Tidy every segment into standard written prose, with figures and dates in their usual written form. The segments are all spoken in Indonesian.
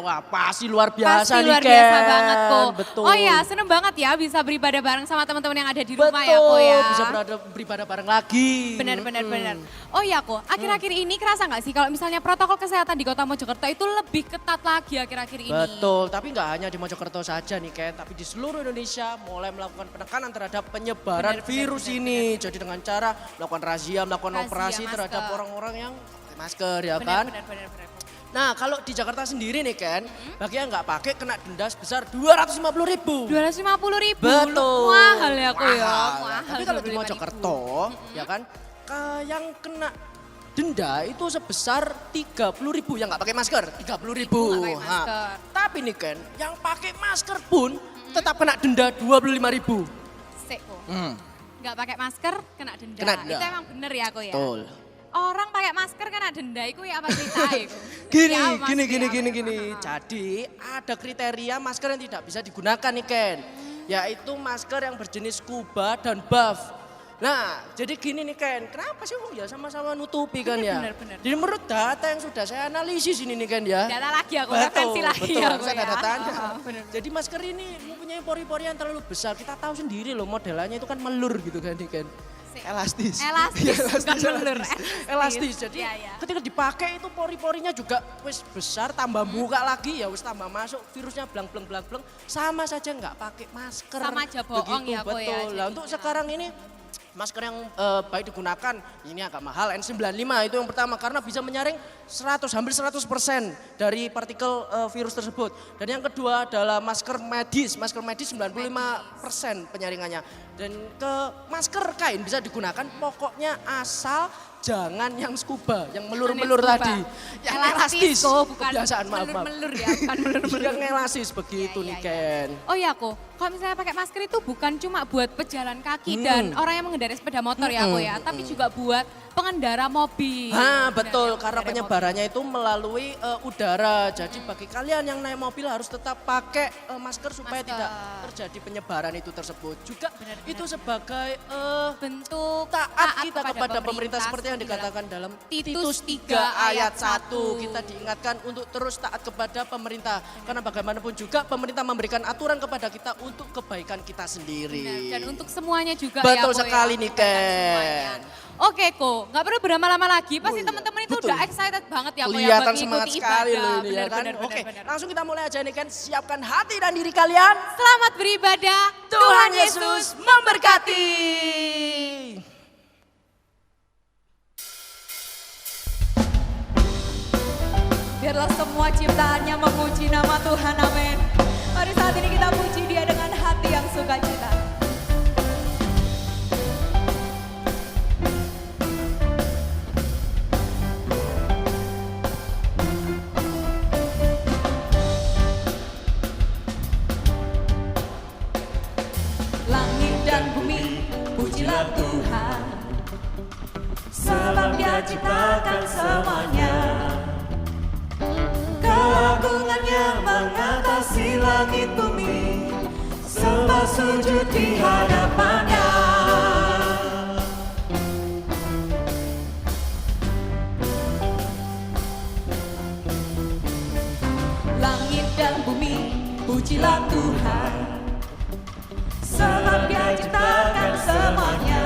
wah pasti luar biasa Pasti nih luar Ken. biasa banget kok. Betul. Oh ya, seneng banget ya bisa beribadah bareng sama teman-teman yang ada di rumah Betul, ya kok ya. bisa beribadah bareng lagi. Benar. Oh ya kok, akhir-akhir ini kerasa nggak sih kalau misalnya protokol kesehatan di Kota Mojokerto itu lebih ketat lagi akhir-akhir ini? Betul, tapi nggak hanya di Mojokerto saja nih Ken, tapi di seluruh Indonesia mulai melakukan penekanan terhadap penyebaran virus ini. Jadi dengan cara melakukan razia, melakukan operasi masker. terhadap orang-orang yang pakai masker ya kan. Benar. Nah kalau di Jakarta sendiri nih Ken, bagi yang nggak pakai kena denda sebesar 250.000. 250.000. Betul. Mahal ya kok ya. Mahal. Tapi kalau di Mojokerto ya kan, yang kena denda itu sebesar 30.000 yang nggak pakai masker, 30.000. Nggak pakai masker. Tapi nih Ken, yang pakai masker pun tetap kena denda 25.000. Sik kok. Nggak pakai masker kena denda. Kena denda. Itu emang bener ya kok ya. Betul. Orang pakai masker kena denda itu ya apa ceritanya? Gini. Jadi ada kriteria masker yang tidak bisa digunakan nih Ken. Yaitu masker yang berjenis scuba dan buff. Nah jadi gini nih Ken, kenapa sih ya sama-sama nutupi kan ya? Bener. Jadi menurut data yang sudah saya analisis ini nih Ken ya. Data lagi aku referensi lagi betul, ya harus kok ada ya. datanya. Bener. Jadi masker ini mempunyai pori-pori yang terlalu besar. Kita tahu sendiri loh modelannya itu kan melur gitu kan nih Ken. Elastis. Bukan melur. Elastis. Jadi Iya. ketika dipakai itu pori-porinya juga wis besar, tambah buka lagi ya wis tambah masuk virusnya blang sama saja nggak pakai masker. Sama aja bohong Begitu, ya kok ya. betul. Lah untuk sekarang ini masker yang baik digunakan ini agak mahal N95 itu yang pertama karena bisa menyaring hampir 100% dari partikel virus tersebut. Dan yang kedua adalah masker medis 95% penyaringannya. Dan ke masker kain bisa digunakan pokoknya asal jangan yang scuba, yang melur-melur tadi. Yang elastis, bukan kebiasaan maaf. melur ya, bukan melur-melur. Yang elastis begitu nih Ken. Oh ya kok, kalau misalnya pakai masker itu bukan cuma buat pejalan kaki dan orang yang mengendarai sepeda motor ya kok ya, tapi juga buat pengendara mobil. Betul, karena penyebarannya itu melalui udara. Jadi bagi kalian yang naik mobil harus tetap pakai masker supaya tidak terjadi penyebaran itu tersebut. Juga itu sebagai bentuk taat kita kepada pemerintah seperti yang dikatakan dalam Titus 3 ayat 1. Kita diingatkan untuk terus taat kepada pemerintah. Karena bagaimanapun juga pemerintah memberikan aturan kepada kita untuk kebaikan kita sendiri. Benar, dan untuk semuanya juga Betul ya. sekali nih Ken. Oke kok, nggak perlu berlama-lama lagi. Pasti teman-teman itu udah excited banget ya kok ya Kelihatan buat semangat ngikuti sekali ibadah. loh ini ya kan. Benar. Oke, langsung kita mulai aja nih kan. Siapkan hati dan diri kalian. Selamat beribadah. Tuhan Yesus memberkati. Biarlah semua ciptaannya memuji nama Tuhan, amin. Mari saat ini kita puji dia dengan hati yang sukacita. Langit dan bumi, pujilah Tuhan, sebab dia ciptakan semuanya. Keagungannya mengatasi langit bumi, sembah sujud di hadapannya. Langit dan bumi, pujilah Tuhan, sebab dia ciptakan semuanya.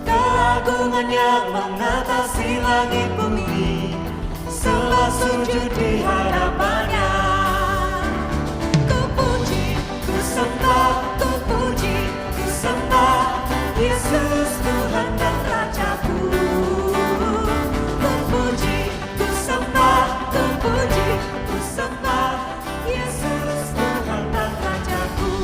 Keagungannya mengatasi langit bumi, sembah sujud di hadapannya. Ku puji, ku sembah, ku puji, ku sembah Yesus Tuhan dan Rajaku. Ku puji, ku sembah, ku puji, ku sembah Yesus Tuhan dan Rajaku.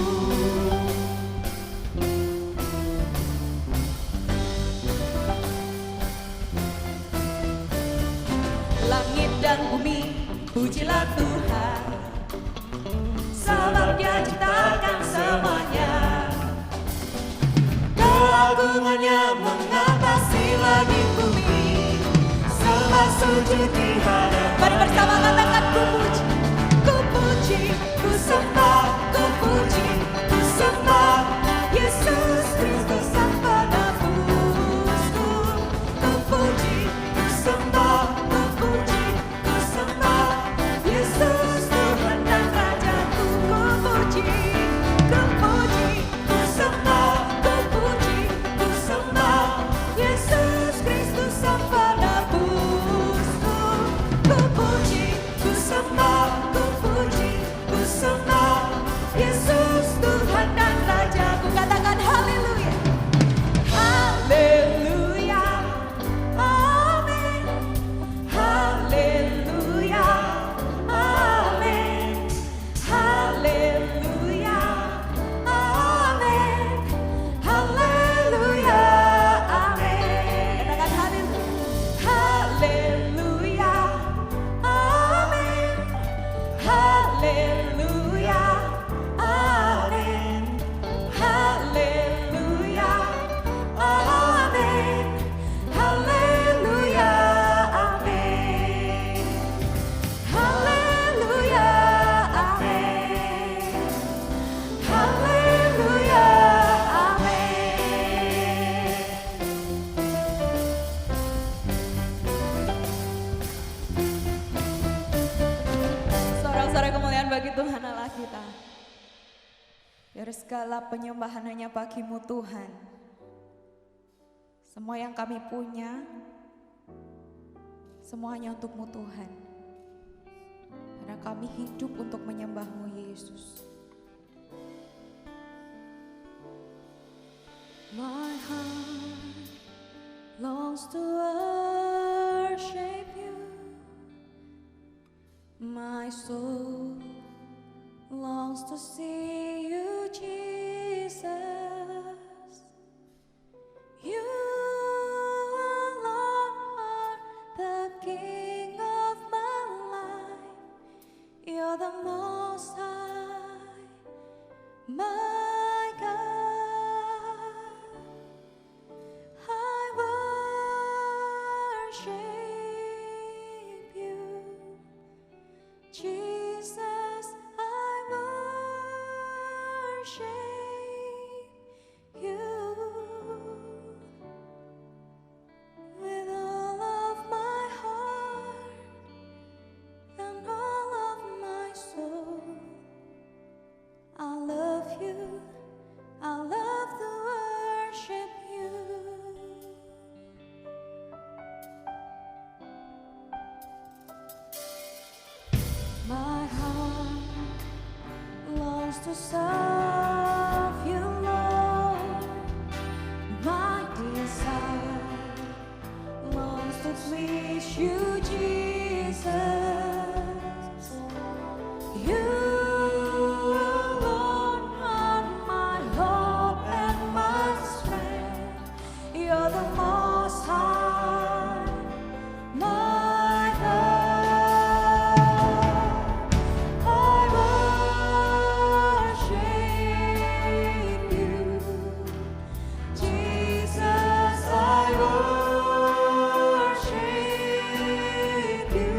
Langit dan bumi, pujilah Tuhan, sebab dia ciptakan semuanya. Keagungannya mengatasi langit bumi, sembah sujud di hadapannya. Mari bersama katakan ku puji, ku puji, ku sembah, ku puji, ku sembah Yesus Kristus Sang Penebusku. Ku puji, ku sembah, ku puji, ku sembah segala penyembahan hanya bagi-Mu Tuhan. Semua yang kami punya, semuanya untuk-Mu Tuhan. Karena kami hidup untuk menyembah-Mu Yesus. My heart longs to worship you. My soul longs to see you, Jesus. You alone are the King of my life. You're the Most High, my God. I worship you, Jesus. I worship you with all of my heart and all of my soul. I love you, I love to worship you. My heart longs to serve you, Lord. My desire longs to please you, Jesus. You alone are my hope and my strength. You're the Most High, my God. I worship you, Jesus. I worship you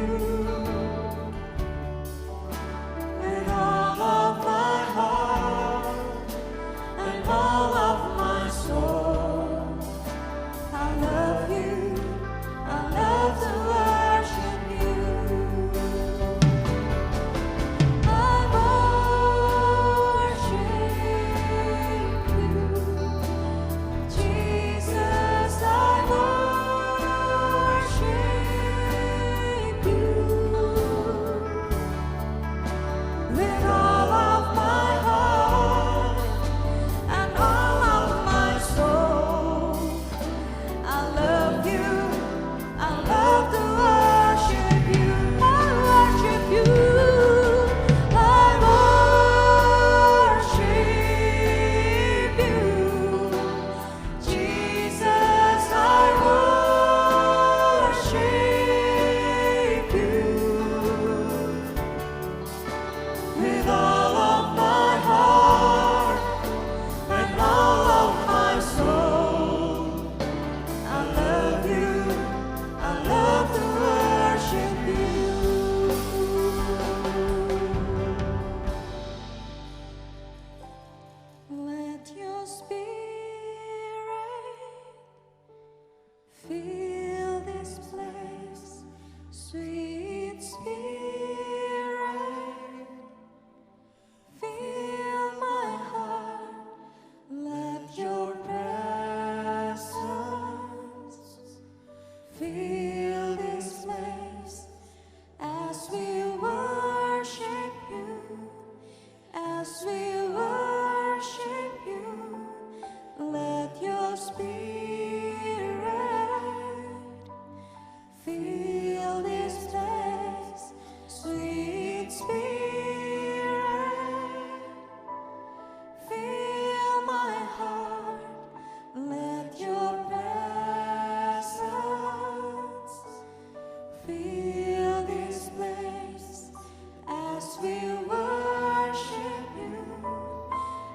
with all of my heart and all of my soul. I love you, I love to worship you. I worship you, Jesus. I worship you with all of my heart and all of my soul. I love you, I love to worship you. I worship you, I worship you, Jesus. I worship you with all of my heart and all of my soul. I love you, I love to worship you. Let your spirit fill this place, sweet spirit. Fill my heart, let your presence fill this place as we worship you, as we worship you. Let your spirit fill this place, sweet spirit. Fill my heart, let your presence fill this place as we worship you,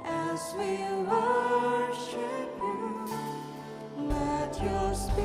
as we worship you. Let your spirit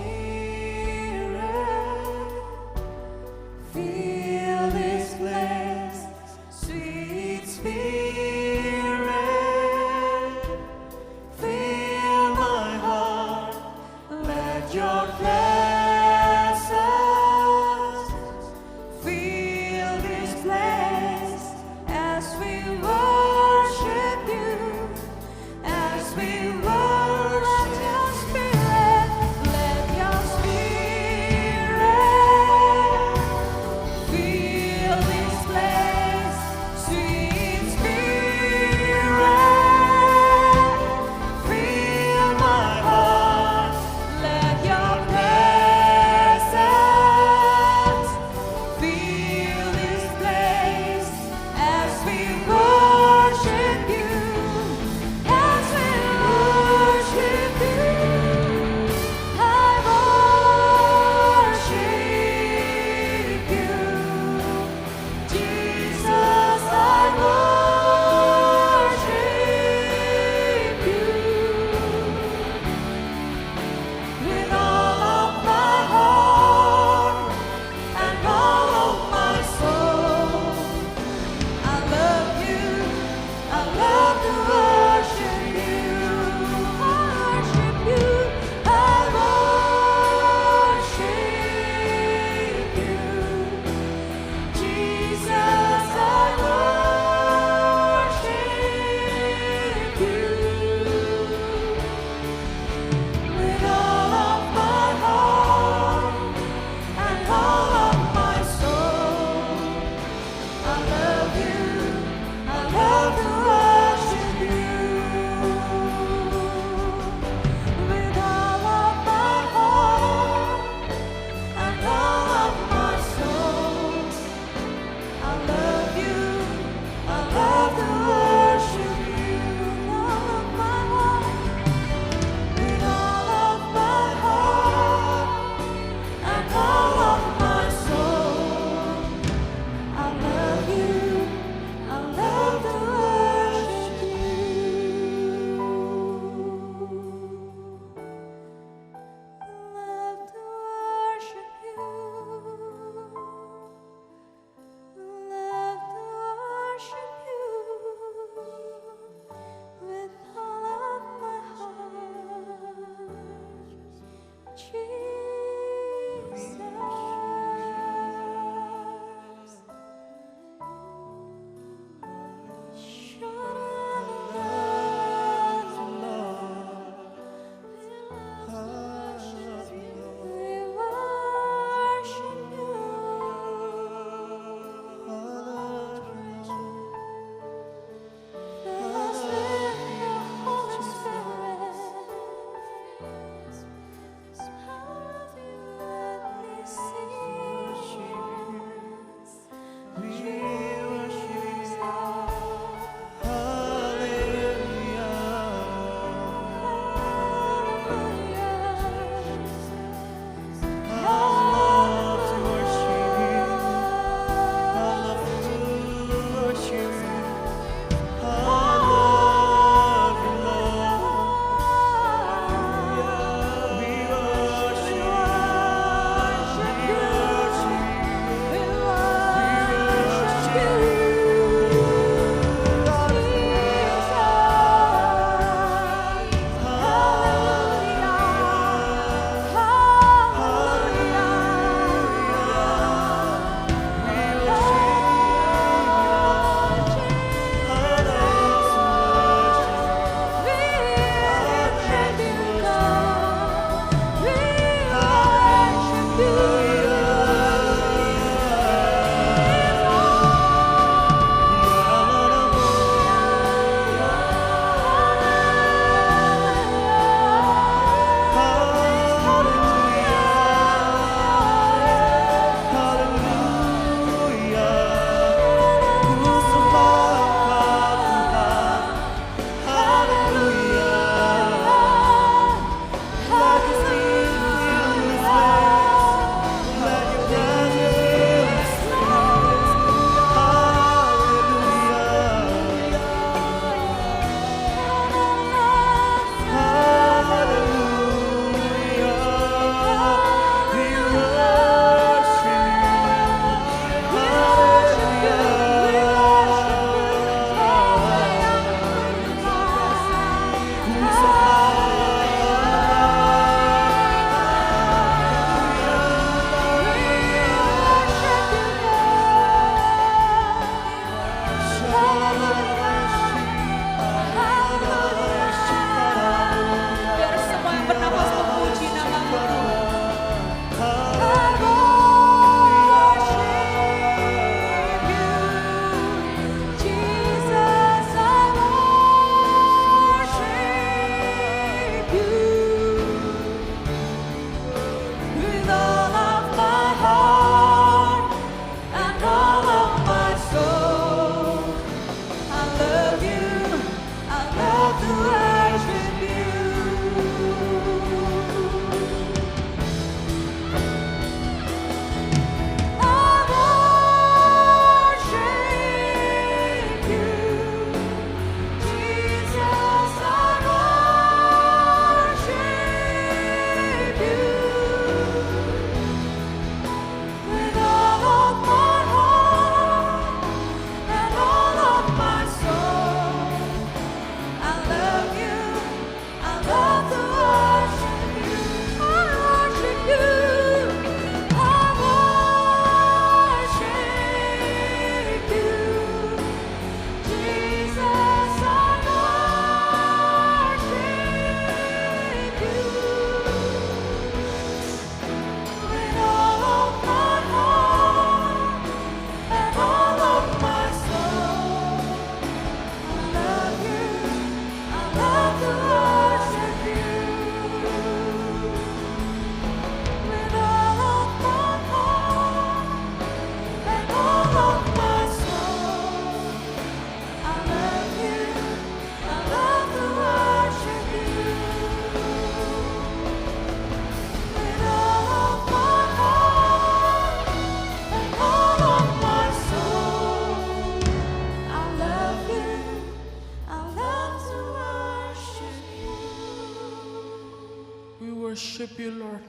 worship you Lord.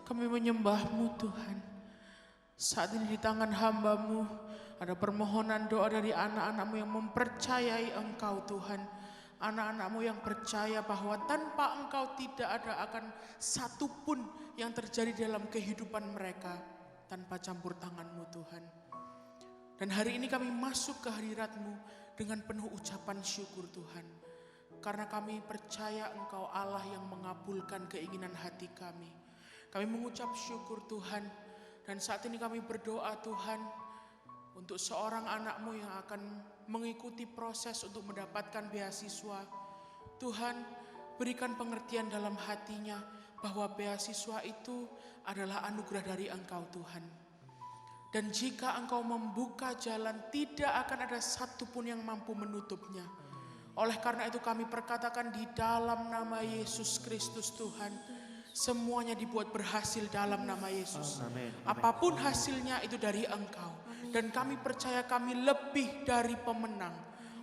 Kami menyembah-Mu Tuhan. Saat ini di tangan hamba-Mu ada permohonan doa dari anak-anak-Mu yang mempercayai Engkau Tuhan. Anak-anak-Mu yang percaya bahwa tanpa Engkau tidak ada akan satu pun yang terjadi dalam kehidupan mereka tanpa campur tangan-Mu Tuhan. Dan hari ini kami masuk ke hadirat-Mu dengan penuh ucapan syukur Tuhan. Karena kami percaya Engkau Allah yang mengabulkan keinginan hati kami. Kami mengucap syukur Tuhan. Dan saat ini kami berdoa Tuhan untuk seorang anak-Mu yang akan mengikuti proses untuk mendapatkan beasiswa. Tuhan, berikan pengertian dalam hatinya bahwa beasiswa itu adalah anugerah dari Engkau Tuhan. Dan jika Engkau membuka jalan, tidak akan ada satupun yang mampu menutupnya. Oleh karena itu kami perkatakan di dalam nama Yesus Kristus Tuhan, semuanya dibuat berhasil dalam nama Yesus. Apapun hasilnya itu dari Engkau. Dan kami percaya kami lebih dari pemenang.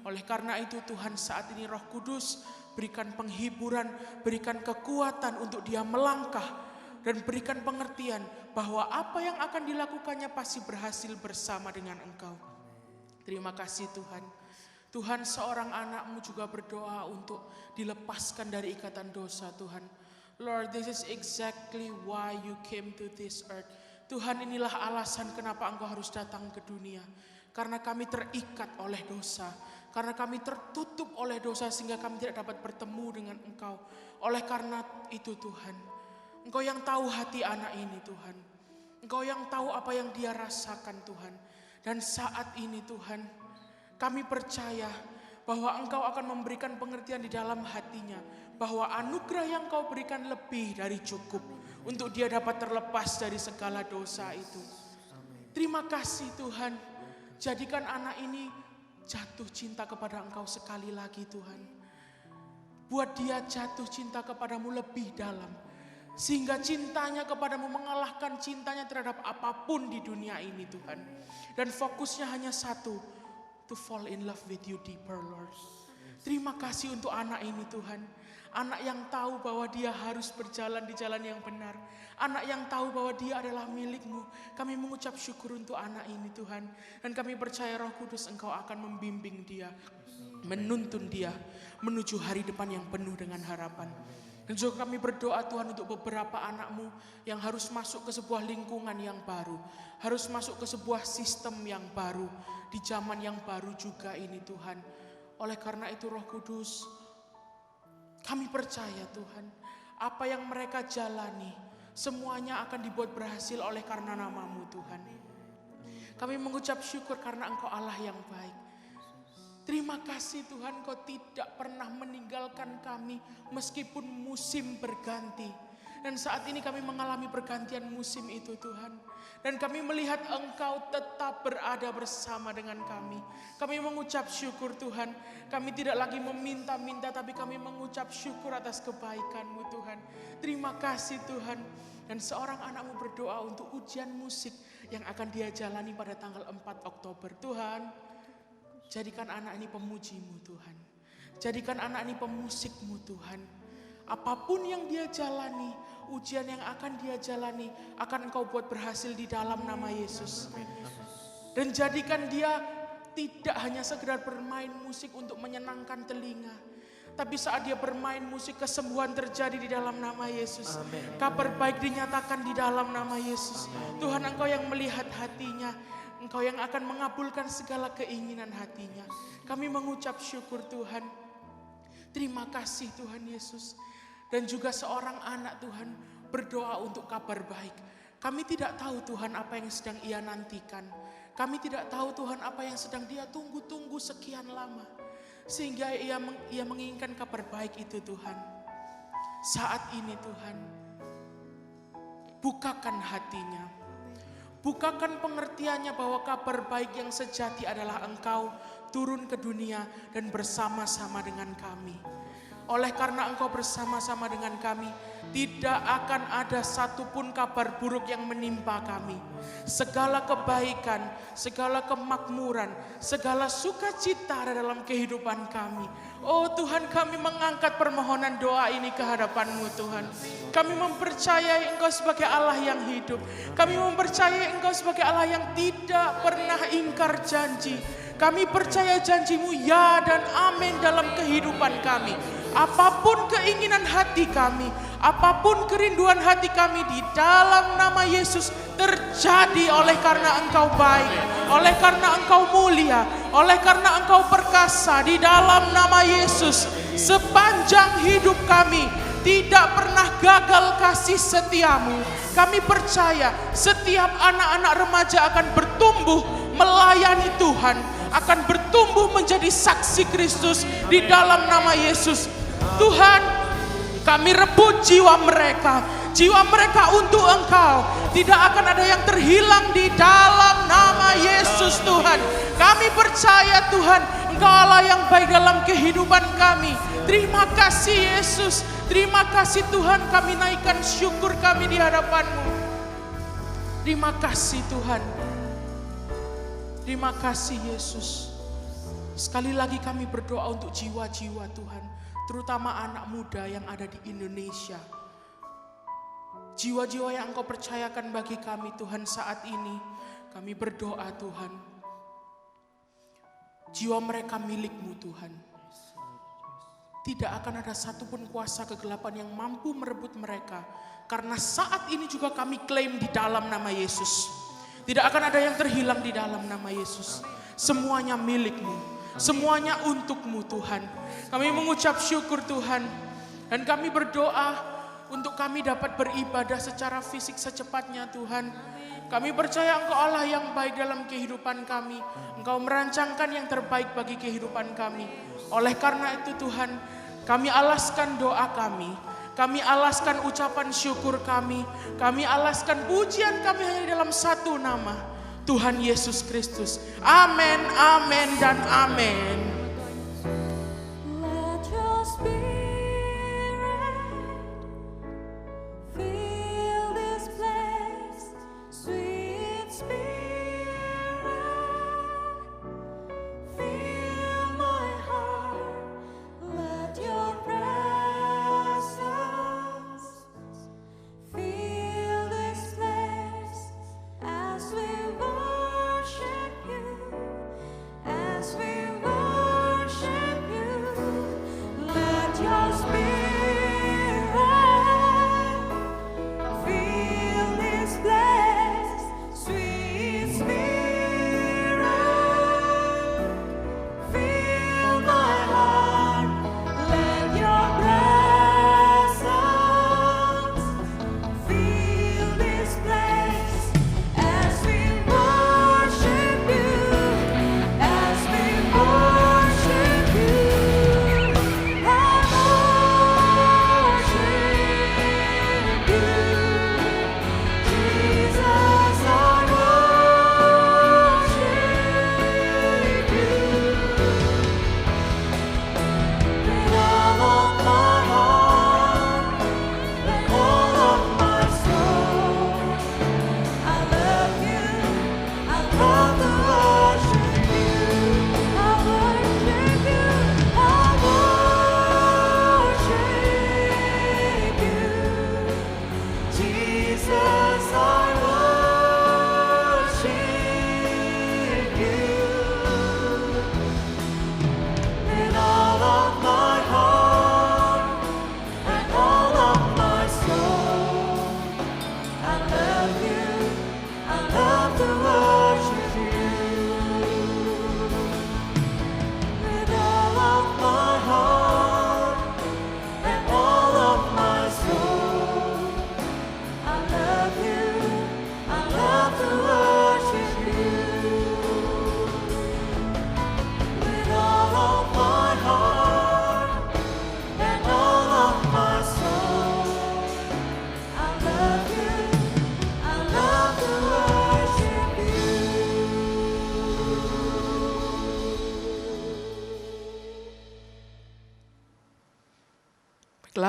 Oleh karena itu Tuhan, saat ini Roh Kudus berikan penghiburan, berikan kekuatan untuk dia melangkah. Dan berikan pengertian bahwa apa yang akan dilakukannya pasti berhasil bersama dengan Engkau. Terima kasih Tuhan. Tuhan, seorang anak-Mu juga berdoa untuk dilepaskan dari ikatan dosa Tuhan. Lord, this is exactly why you came to this earth. Tuhan, inilah alasan kenapa Engkau harus datang ke dunia. Karena kami terikat oleh dosa. Karena kami tertutup oleh dosa sehingga kami tidak dapat bertemu dengan Engkau. Oleh karena itu Tuhan, Engkau yang tahu hati anak ini Tuhan. Engkau yang tahu apa yang dia rasakan Tuhan. Dan saat ini Tuhan, kami percaya bahwa Engkau akan memberikan pengertian di dalam hatinya. Bahwa anugerah yang Kau berikan lebih dari cukup untuk dia dapat terlepas dari segala dosa itu. Terima kasih Tuhan. Jadikan anak ini jatuh cinta kepada Engkau sekali lagi Tuhan. Buat dia jatuh cinta kepadamu lebih dalam. Sehingga cintanya kepadamu mengalahkan cintanya terhadap apapun di dunia ini Tuhan. Dan fokusnya hanya satu, to fall in love with you deeper Lord. Terima kasih untuk anak ini Tuhan. Anak yang tahu bahwa dia harus berjalan di jalan yang benar. Anak yang tahu bahwa dia adalah milik-Mu. Kami mengucap syukur untuk anak ini Tuhan. Dan kami percaya Roh Kudus Engkau akan membimbing dia. Menuntun dia menuju hari depan yang penuh dengan harapan. Dan juga kami berdoa Tuhan untuk beberapa anak-Mu yang harus masuk ke sebuah lingkungan yang baru. Harus masuk ke sebuah sistem yang baru. Di zaman yang baru juga ini Tuhan. Oleh karena itu Roh Kudus, kami percaya Tuhan, apa yang mereka jalani, semuanya akan dibuat berhasil oleh karena nama-Mu Tuhan. Kami mengucap syukur karena Engkau Allah yang baik. Terima kasih Tuhan, Kau tidak pernah meninggalkan kami meskipun musim berganti. Dan saat ini kami mengalami pergantian musim itu Tuhan. Dan kami melihat Engkau tetap berada bersama dengan kami. Kami mengucap syukur Tuhan. Kami tidak lagi meminta-minta tapi kami mengucap syukur atas kebaikan-Mu Tuhan. Terima kasih Tuhan. Dan seorang anak-Mu berdoa untuk ujian musik yang akan dia jalani pada tanggal 4 Oktober. Tuhan, jadikan anak ini pemuji-Mu Tuhan. Jadikan anak ini pemusik-Mu Tuhan. Apapun yang dia jalani, ujian yang akan dia jalani, akan Engkau buat berhasil di dalam nama Yesus. Dan jadikan dia tidak hanya sekedar bermain musik untuk menyenangkan telinga. Tapi saat dia bermain musik, kesembuhan terjadi di dalam nama Yesus. Kabar baik dinyatakan di dalam nama Yesus. Tuhan, Engkau yang melihat hatinya. Engkau yang akan mengabulkan segala keinginan hatinya. Kami mengucap syukur Tuhan. Terima kasih Tuhan Yesus. Dan juga seorang anak Tuhan berdoa untuk kabar baik. Kami tidak tahu Tuhan apa yang sedang ia nantikan. Kami tidak tahu Tuhan apa yang sedang dia tunggu-tunggu sekian lama. Sehingga ia menginginkan kabar baik itu Tuhan. Saat ini Tuhan, bukakan hatinya. Bukakan pengertiannya bahwa kabar baik yang sejati adalah Engkau turun ke dunia dan bersama-sama dengan kami. Oleh karena Engkau bersama-sama dengan kami, tidak akan ada satupun kabar buruk yang menimpa kami. Segala kebaikan, segala kemakmuran, segala sukacita ada dalam kehidupan kami. Oh Tuhan, kami mengangkat permohonan doa ini ke hadapan-Mu Tuhan. Kami mempercayai Engkau sebagai Allah yang hidup. Kami mempercayai Engkau sebagai Allah yang tidak pernah ingkar janji. Kami percaya janji-Mu ya dan amin dalam kehidupan kami. Apapun keinginan hati kami, apapun kerinduan hati kami di dalam nama Yesus terjadi oleh karena Engkau baik, oleh karena Engkau mulia, oleh karena Engkau perkasa di dalam nama Yesus. Sepanjang hidup kami tidak pernah gagal kasih setiamu. Kami percaya setiap anak-anak remaja akan bertumbuh melayani Tuhan, akan bertumbuh menjadi saksi Kristus di dalam nama Yesus. Tuhan, kami rebut jiwa mereka untuk Engkau. Tidak akan ada yang terhilang di dalam nama Yesus Tuhan. Kami percaya Tuhan, Engkau Allah yang baik dalam kehidupan kami. Terima kasih Yesus, terima kasih Tuhan, kami naikkan syukur kami di hadapan-Mu. Terima kasih Tuhan, terima kasih Yesus. Sekali lagi kami berdoa untuk jiwa-jiwa Tuhan, terutama anak muda yang ada di Indonesia. Jiwa-jiwa yang Engkau percayakan bagi kami Tuhan saat ini, kami berdoa Tuhan. Jiwa mereka milik-Mu Tuhan. Tidak akan ada satupun kuasa kegelapan yang mampu merebut mereka. Karena saat ini juga kami klaim di dalam nama Yesus. Tidak akan ada yang terhilang di dalam nama Yesus. Semuanya milik-Mu. Semuanya untuk-Mu Tuhan. Kami mengucap syukur Tuhan. Dan kami berdoa untuk kami dapat beribadah secara fisik secepatnya Tuhan. Kami percaya Engkau Allah yang baik dalam kehidupan kami. Engkau merancangkan yang terbaik bagi kehidupan kami. Oleh karena itu Tuhan, kami alaskan doa kami. Kami alaskan ucapan syukur kami. Kami alaskan pujian kami hanya dalam satu nama, Tuhan Yesus Kristus. Amin, amin, dan amin. Let your spirit fill this place, sweet spirit, fill my heart. Let your presence fill this place as we worship you, as we worship.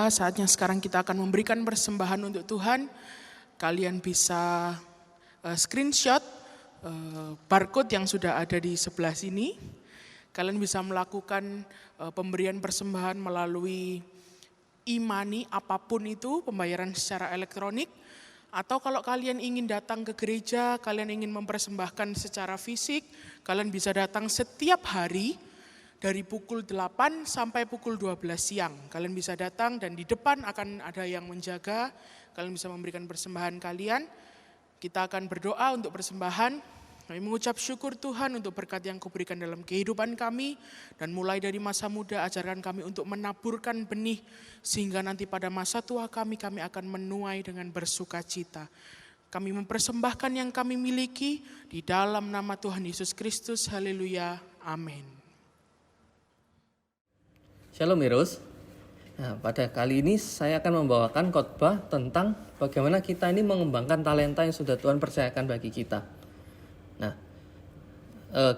Baiklah, saatnya sekarang kita akan memberikan persembahan untuk Tuhan. Kalian bisa screenshot barcode yang sudah ada di sebelah sini. Kalian bisa melakukan pemberian persembahan melalui e-money, apapun itu, pembayaran secara elektronik. Atau kalau kalian ingin datang ke gereja, kalian ingin mempersembahkan secara fisik, kalian bisa datang setiap hari dari pukul 8 sampai pukul 12 siang. Kalian bisa datang dan di depan akan ada yang menjaga, kalian bisa memberikan persembahan kalian. Kita akan berdoa untuk persembahan. Kami mengucap syukur Tuhan untuk berkat yang Kau berikan dalam kehidupan kami. Dan mulai dari masa muda ajarkan kami untuk menaburkan benih. Sehingga nanti pada masa tua kami akan menuai dengan bersuka cita. Kami mempersembahkan yang kami miliki di dalam nama Tuhan Yesus Kristus. Haleluya. Amin. Shalom Heroes. Nah, pada kali ini saya akan membawakan khotbah tentang bagaimana kita ini mengembangkan talenta yang sudah Tuhan percayakan bagi kita. Nah,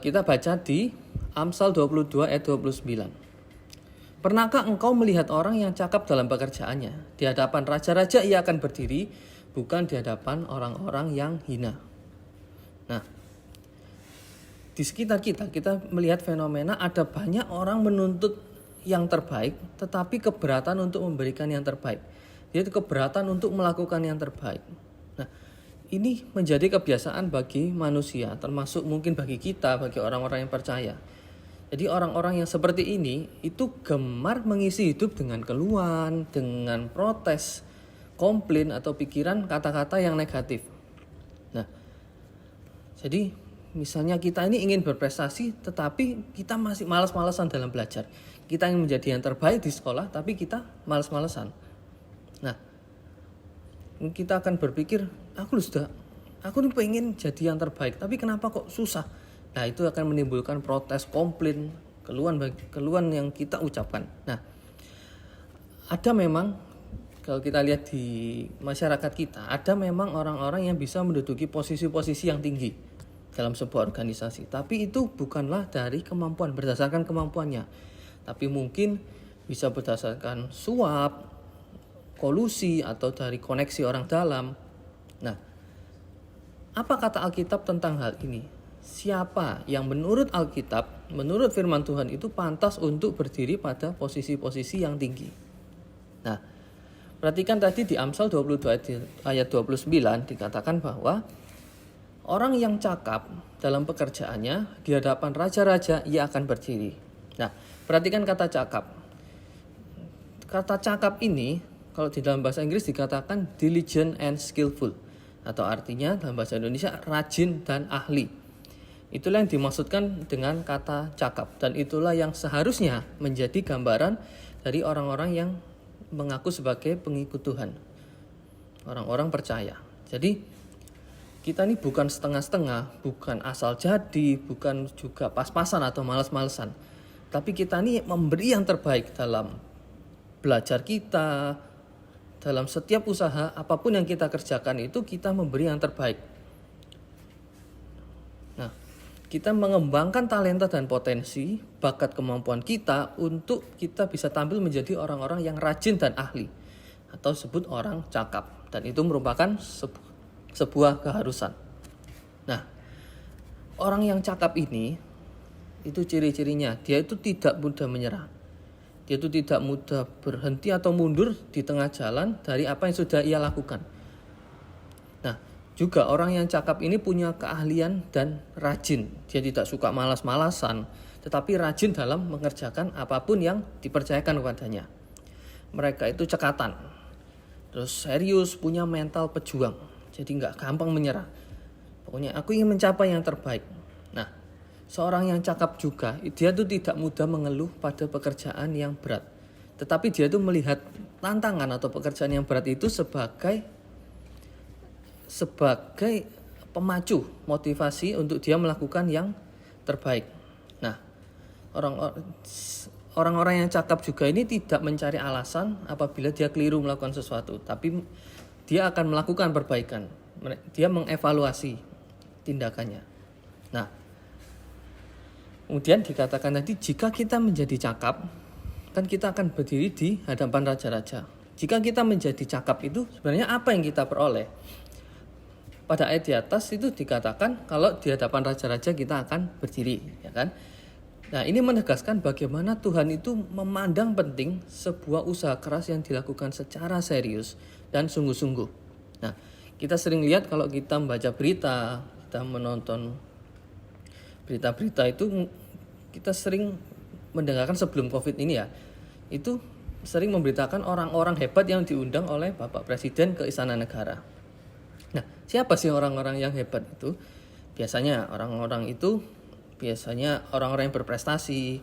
kita baca di Amsal 22 ayat 29. Pernahkah engkau melihat orang yang cakap dalam pekerjaannya? Di hadapan raja-raja ia akan berdiri, bukan di hadapan orang-orang yang hina. Nah, di sekitar kita melihat fenomena ada banyak orang menuntut yang terbaik, tetapi keberatan untuk memberikan yang terbaik. Yaitu keberatan untuk melakukan yang terbaik. Nah, ini menjadi kebiasaan bagi manusia, termasuk mungkin bagi kita, bagi orang-orang yang percaya. Jadi orang-orang yang seperti ini itu gemar mengisi hidup dengan keluhan, dengan protes, komplain atau pikiran kata-kata yang negatif. Nah, jadi misalnya kita ini ingin berprestasi tetapi kita masih malas-malasan dalam belajar. Kita ingin menjadi yang terbaik di sekolah tapi kita malas-malasan. Nah, kita akan berpikir, aku ini pengen jadi yang terbaik, tapi kenapa kok susah? Nah, itu akan menimbulkan protes, komplain, keluhan yang kita ucapkan. Nah, ada memang, kalau kita lihat di masyarakat kita, ada memang orang-orang yang bisa menduduki posisi-posisi yang tinggi dalam sebuah organisasi. Tapi itu bukanlah dari kemampuan, berdasarkan kemampuannya. Tapi mungkin bisa berdasarkan suap, kolusi, atau dari koneksi orang dalam. Nah, apa kata Alkitab tentang hal ini? Siapa yang menurut Alkitab, menurut firman Tuhan itu pantas untuk berdiri pada posisi-posisi yang tinggi? Nah, perhatikan tadi di Amsal 22 ayat 29 dikatakan bahwa orang yang cakap dalam pekerjaannya di hadapan raja-raja ia akan berdiri. Nah, perhatikan kata cakap. Kata cakap ini kalau di dalam bahasa Inggris dikatakan diligent and skillful, atau artinya dalam bahasa Indonesia rajin dan ahli. Itulah yang dimaksudkan dengan kata cakap, dan itulah yang seharusnya menjadi gambaran dari orang-orang yang mengaku sebagai pengikut Tuhan, orang-orang percaya. Jadi kita ini bukan setengah-setengah, bukan asal jadi, bukan juga pas-pasan atau malas-malesan, tapi kita ini memberi yang terbaik dalam belajar kita. Dalam setiap usaha, apapun yang kita kerjakan itu kita memberi yang terbaik. Nah, kita mengembangkan talenta dan potensi, bakat kemampuan kita untuk kita bisa tampil menjadi orang-orang yang rajin dan ahli. Atau sebut orang cakap. Dan itu merupakan sebuah keharusan. Nah, orang yang cakap ini, itu ciri-cirinya, dia itu tidak mudah menyerah. Dia itu tidak mudah berhenti atau mundur di tengah jalan dari apa yang sudah ia lakukan. Nah, juga orang yang cakap ini punya keahlian dan rajin. Dia tidak suka malas-malasan, tetapi rajin dalam mengerjakan apapun yang dipercayakan kepadanya. Mereka itu cekatan, terus serius, punya mental pejuang. Jadi nggak gampang menyerah. Pokoknya aku ingin mencapai yang terbaik. Nah, seorang yang cakap juga, dia tuh tidak mudah mengeluh pada pekerjaan yang berat. Tetapi dia tuh melihat tantangan atau pekerjaan yang berat itu sebagai pemacu, motivasi untuk dia melakukan yang terbaik. Nah, orang-orang yang cakap juga ini tidak mencari alasan apabila dia keliru melakukan sesuatu. Tapi dia akan melakukan perbaikan. Dia mengevaluasi tindakannya. Nah, kemudian dikatakan tadi, jika kita menjadi cakap, kan kita akan berdiri di hadapan raja-raja. Jika kita menjadi cakap itu sebenarnya apa yang kita peroleh? Pada ayat di atas itu dikatakan kalau di hadapan raja-raja kita akan berdiri, ya kan? Nah, ini menegaskan bagaimana Tuhan itu memandang penting sebuah usaha keras yang dilakukan secara serius dan sungguh-sungguh. Nah, kita sering lihat kalau kita membaca berita, kita menonton berita-berita itu, kita sering mendengarkan sebelum COVID ini ya, itu sering memberitakan orang-orang hebat yang diundang oleh Bapak Presiden ke Istana Negara. Nah, siapa sih orang-orang yang hebat itu? Biasanya orang-orang yang berprestasi,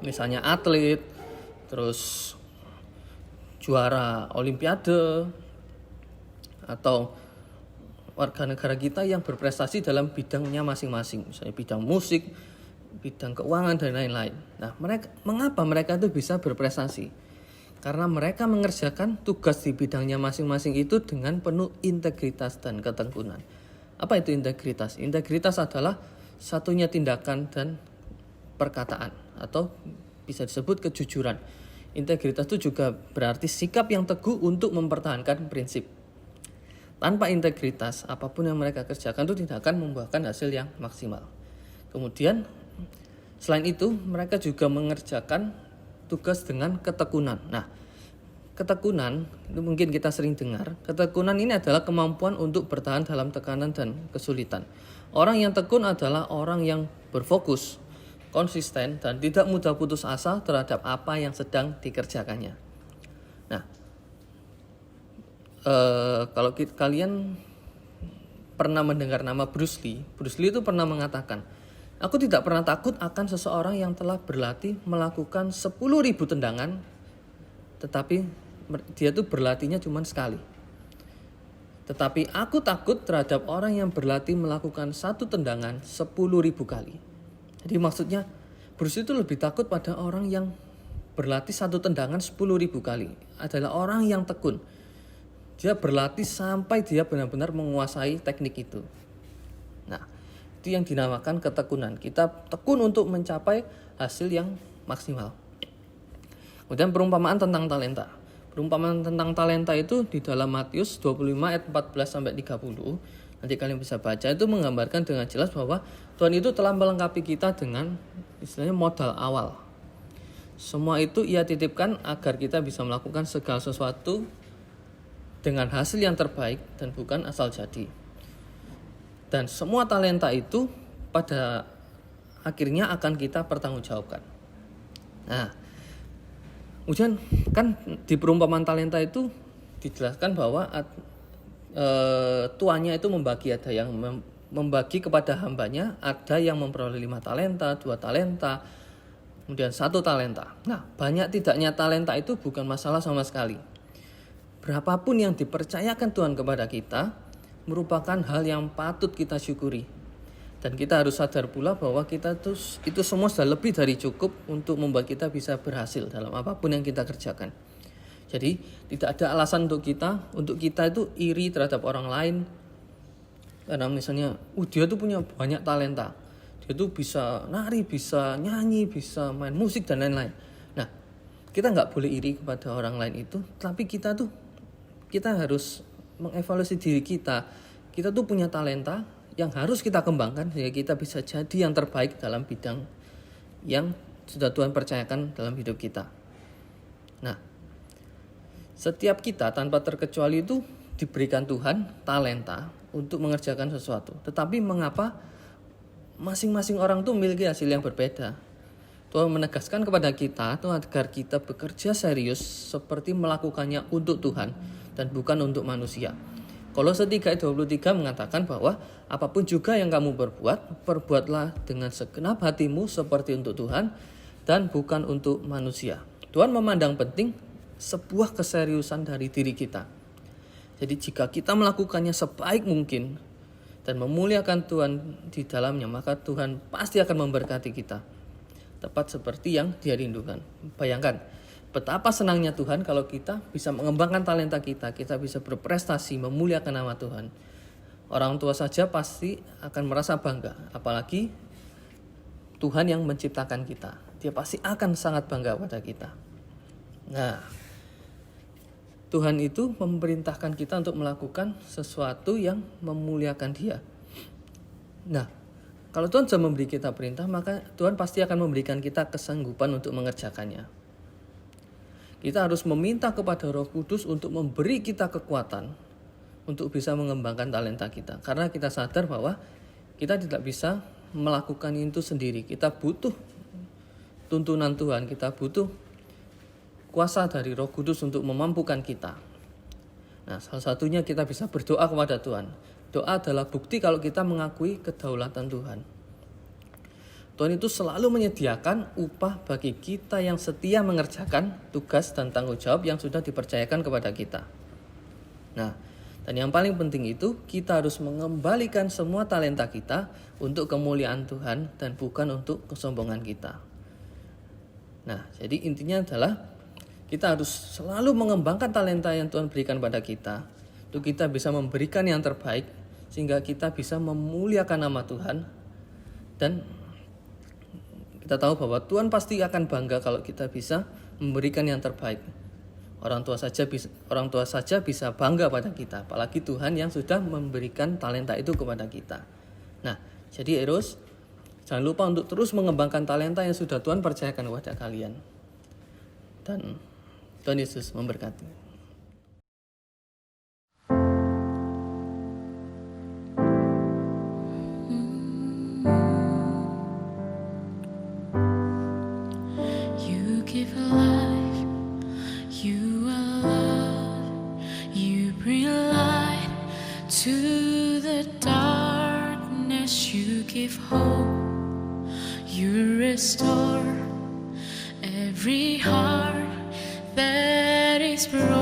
misalnya atlet, terus juara olimpiade, atau warga negara kita yang berprestasi dalam bidangnya masing-masing, misalnya bidang musik, bidang keuangan, dan lain-lain. Nah, mengapa mereka itu bisa berprestasi? Karena mereka mengerjakan tugas di bidangnya masing-masing itu dengan penuh integritas dan ketekunan. Apa itu integritas? Integritas adalah satunya tindakan dan perkataan, atau bisa disebut kejujuran. Integritas itu juga berarti sikap yang teguh untuk mempertahankan prinsip. Tanpa integritas, apapun yang mereka kerjakan itu tidak akan membuahkan hasil yang maksimal. Kemudian, selain itu, mereka juga mengerjakan tugas dengan ketekunan. Nah, ketekunan itu mungkin kita sering dengar. Ketekunan ini adalah kemampuan untuk bertahan dalam tekanan dan kesulitan. Orang yang tekun adalah orang yang berfokus, konsisten, dan tidak mudah putus asa terhadap apa yang sedang dikerjakannya. Nah, kalau kalian pernah mendengar nama Bruce Lee itu pernah mengatakan, aku tidak pernah takut akan seseorang yang telah berlatih melakukan 10.000 tendangan, tetapi dia tuh berlatihnya cuma sekali. Tetapi aku takut terhadap orang yang berlatih melakukan satu tendangan 10.000 kali. Jadi maksudnya Bruce itu lebih takut pada orang yang berlatih satu tendangan 10.000 kali. Adalah orang yang tekun. Dia berlatih sampai dia benar-benar menguasai teknik itu. Nah, itu yang dinamakan ketekunan. Kita tekun untuk mencapai hasil yang maksimal. Kemudian perumpamaan tentang talenta. Perumpamaan tentang talenta itu di dalam Matius 25 ayat 14 sampai 30. Nanti kalian bisa baca, itu menggambarkan dengan jelas bahwa Tuhan itu telah melengkapi kita dengan istilahnya modal awal. Semua itu Ia titipkan agar kita bisa melakukan segala sesuatu dengan hasil yang terbaik dan bukan asal jadi. Dan semua talenta itu pada akhirnya akan kita pertanggungjawabkan. Nah, kemudian kan di perumpamaan talenta itu dijelaskan bahwa tuannya itu membagi, ada yang membagi kepada hambanya, ada yang memperoleh 5 talenta, 2 talenta, kemudian 1 talenta. Nah, banyak tidaknya talenta itu bukan masalah sama sekali. Berapapun yang dipercayakan Tuhan kepada kita merupakan hal yang patut kita syukuri. Dan kita harus sadar pula bahwa kita itu semua sudah lebih dari cukup untuk membuat kita bisa berhasil dalam apapun yang kita kerjakan. Jadi tidak ada alasan untuk kita itu iri terhadap orang lain. Karena misalnya, dia tuh punya banyak talenta. Dia tuh bisa nari, bisa nyanyi, bisa main musik dan lain-lain. Nah, kita nggak boleh iri kepada orang lain itu. Tapi kita harus mengevaluasi diri kita. Kita tuh punya talenta yang harus kita kembangkan sehingga kita bisa jadi yang terbaik dalam bidang yang sudah Tuhan percayakan dalam hidup kita. Nah, setiap kita tanpa terkecuali itu diberikan Tuhan talenta untuk mengerjakan sesuatu. Tetapi mengapa masing-masing orang itu memiliki hasil yang berbeda? Tuhan menegaskan kepada kita agar kita bekerja serius seperti melakukannya untuk Tuhan dan bukan untuk manusia. Kolose 3:23 mengatakan bahwa apapun juga yang kamu berbuat, perbuatlah dengan segenap hatimu seperti untuk Tuhan dan bukan untuk manusia. Tuhan memandang penting sebuah keseriusan dari diri kita. Jadi jika kita melakukannya sebaik mungkin dan memuliakan Tuhan di dalamnya, maka Tuhan pasti akan memberkati kita. Tepat seperti yang Dia rindukan. Bayangkan betapa senangnya Tuhan kalau kita bisa mengembangkan talenta kita bisa berprestasi, memuliakan nama Tuhan. Orang tua saja pasti akan merasa bangga, apalagi Tuhan yang menciptakan kita. Dia pasti akan sangat bangga pada kita. Nah, Tuhan itu memerintahkan kita untuk melakukan sesuatu yang memuliakan Dia. Nah, kalau Tuhan sudah memberi kita perintah, maka Tuhan pasti akan memberikan kita kesanggupan untuk mengerjakannya. Kita harus meminta kepada Roh Kudus untuk memberi kita kekuatan untuk bisa mengembangkan talenta kita. Karena kita sadar bahwa kita tidak bisa melakukan itu sendiri. Kita butuh tuntunan Tuhan, kita butuh kuasa dari Roh Kudus untuk memampukan kita. Nah, salah satunya kita bisa berdoa kepada Tuhan. Doa adalah bukti kalau kita mengakui kedaulatan Tuhan. Tuhan itu selalu menyediakan upah bagi kita yang setia mengerjakan tugas dan tanggung jawab yang sudah dipercayakan kepada kita. Nah, dan yang paling penting itu kita harus mengembalikan semua talenta kita untuk kemuliaan Tuhan dan bukan untuk kesombongan kita. Nah, jadi intinya adalah kita harus selalu mengembangkan talenta yang Tuhan berikan pada kita. Untuk kita bisa memberikan yang terbaik. Sehingga kita bisa memuliakan nama Tuhan. Dan kita tahu bahwa Tuhan pasti akan bangga kalau kita bisa memberikan yang terbaik. Orang tua saja bisa bangga pada kita. Apalagi Tuhan yang sudah memberikan talenta itu kepada kita. Nah, jadi Eros, jangan lupa untuk terus mengembangkan talenta yang sudah Tuhan percayakan kepada kalian. Dan Tuhan Yesus memberkati. You give life, you are love, you bring light to the darkness, you give hope, you restore every heart that is broken.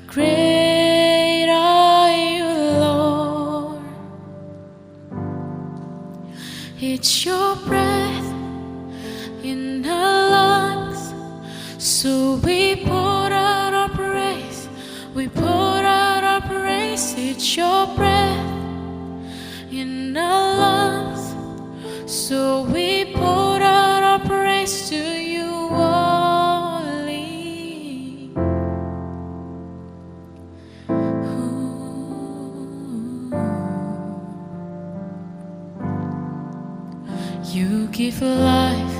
Great are you, Lord. It's your breath in our lungs, so we pour out our praise. We pour out our praise. It's your breath in our lungs, so we pour out our praise to you only. You give life,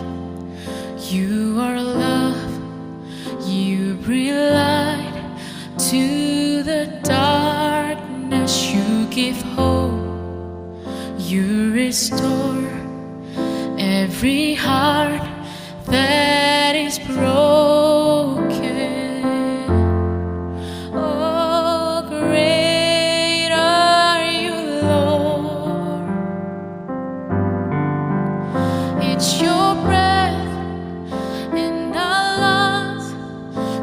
you are love, you bring light to the darkness, you give hope, you restore every heart that is broken. Oh, great are you, Lord. It's your breath in our lungs,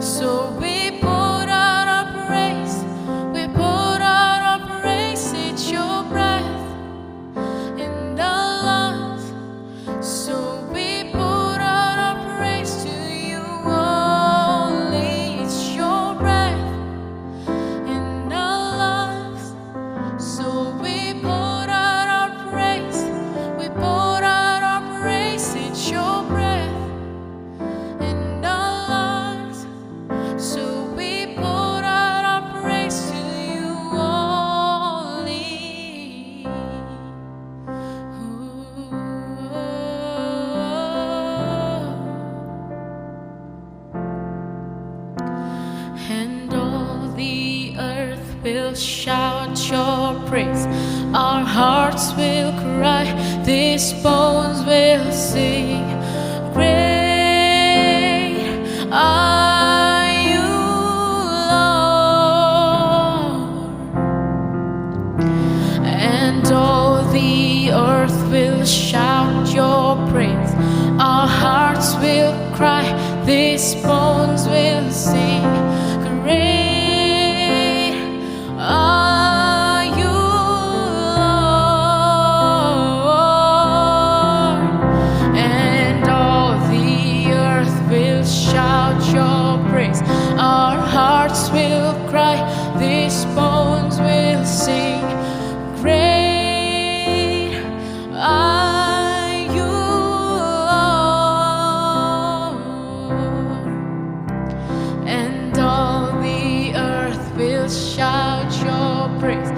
so we pour out our praise. We pour out our praise. It's your breath in our lungs, so we pour out our praise to you only. It's your breath in our lungs, so we pour out our praise. We pour out our praise. It's your breath in our lungs, so we pour out our praise to you only. And all the earth will shout your praise. Our hearts will cry, these bones will sing. Great are you, Lord. And all the earth will shout your praise. Our hearts will cry, these bones will sing. Great are you, Lord. And all the earth will shout your praise. Our hearts will cry, these bones will sing. Great are you, Lord. shout your praise.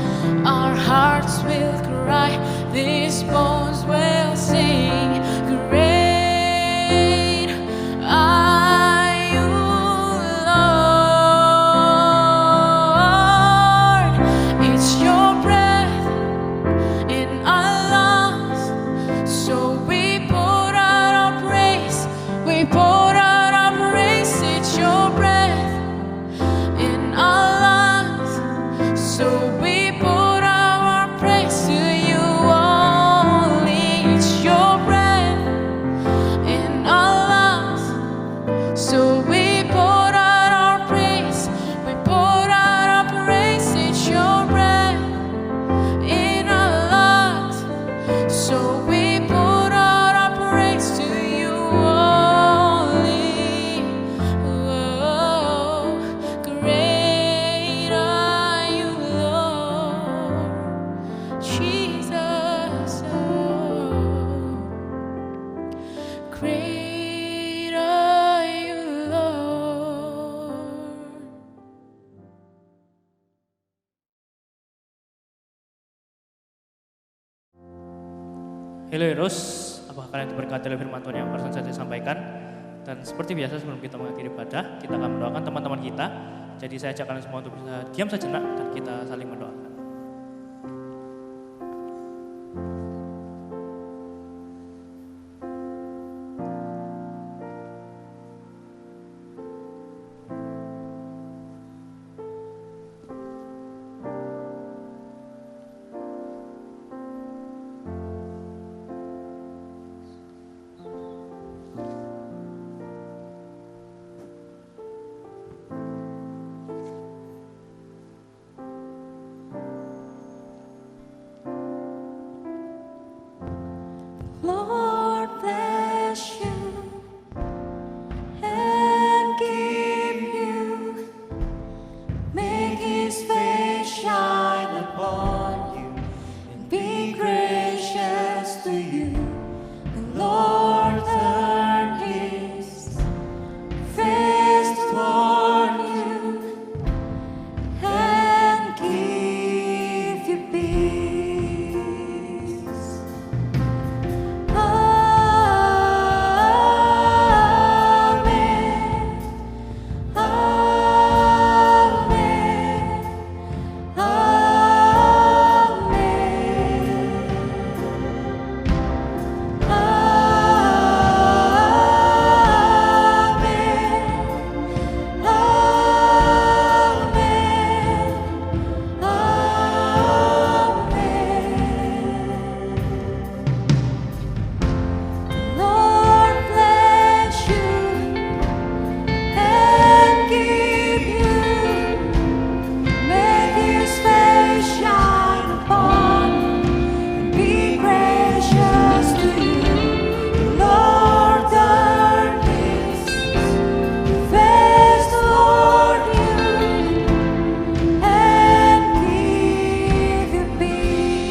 Our hearts will cry, these bones will sing. Great are you, Lord. It's your breath in our lungs, so we pour out our praise. We pour out our praise. It's your breath in our lungs, so we pour out our praise to you only. It's your breath in our lungs, so we pour out our praise. We pour out our praise. It's your breath in our lungs, so we pour out our praise to you only. Oh, great are you, Lord Jesus. Oh, great are you, Lord. Halo Heroes, apakah kalian diberkati oleh firman Tuhan yang barusan saya sampaikan? Dan seperti biasa sebelum kita mengakhiri ibadah, kita akan mendoakan teman-teman kita. Jadi saya ajak kalian semua untuk bisa diam sejenak dan kita saling mendoakan. Lord bless you and give you, make his face shine upon you and be gracious to you. The Lord turn his face toward you and give you peace. Lord bless you and give you, make his face shine upon you and be gracious to you. Lord turn his face toward you and give you peace.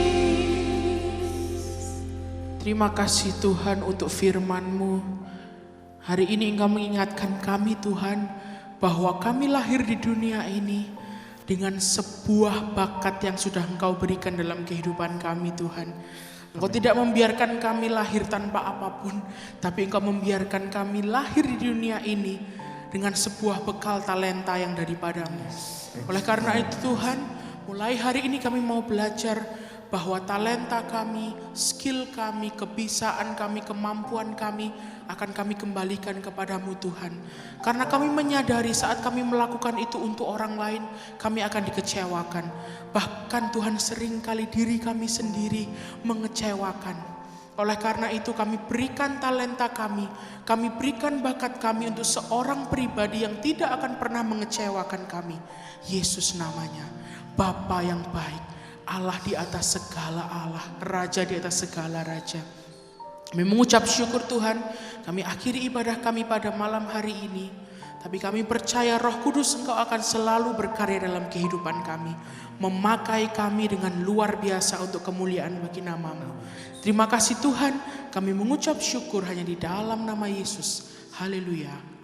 Terima kasih Tuhan untuk firman-Mu. Hari ini Engkau mengingatkan kami Tuhan, bahwa kami lahir di dunia ini dengan sebuah bakat yang sudah Engkau berikan dalam kehidupan kami Tuhan. Engkau tidak membiarkan kami lahir tanpa apapun, tapi Engkau membiarkan kami lahir di dunia ini dengan sebuah bekal talenta yang daripada-Mu. Oleh karena itu Tuhan, mulai hari ini kami mau belajar bahwa talenta kami, skill kami, kebisaan kami, kemampuan kami akan kami kembalikan kepadamu Tuhan. Karena kami menyadari saat kami melakukan itu untuk orang lain, kami akan dikecewakan. Bahkan Tuhan seringkali diri kami sendiri mengecewakan. Oleh karena itu kami berikan talenta kami berikan bakat kami untuk seorang pribadi yang tidak akan pernah mengecewakan kami. Yesus namanya, Bapa yang baik, Allah di atas segala Allah, Raja di atas segala Raja. Kami mengucap syukur Tuhan, kami akhiri ibadah kami pada malam hari ini. Tapi kami percaya Roh Kudus Engkau akan selalu berkarya dalam kehidupan kami. Memakai kami dengan luar biasa untuk kemuliaan bagi nama-Mu. Terima kasih Tuhan, kami mengucap syukur hanya di dalam nama Yesus. Haleluya.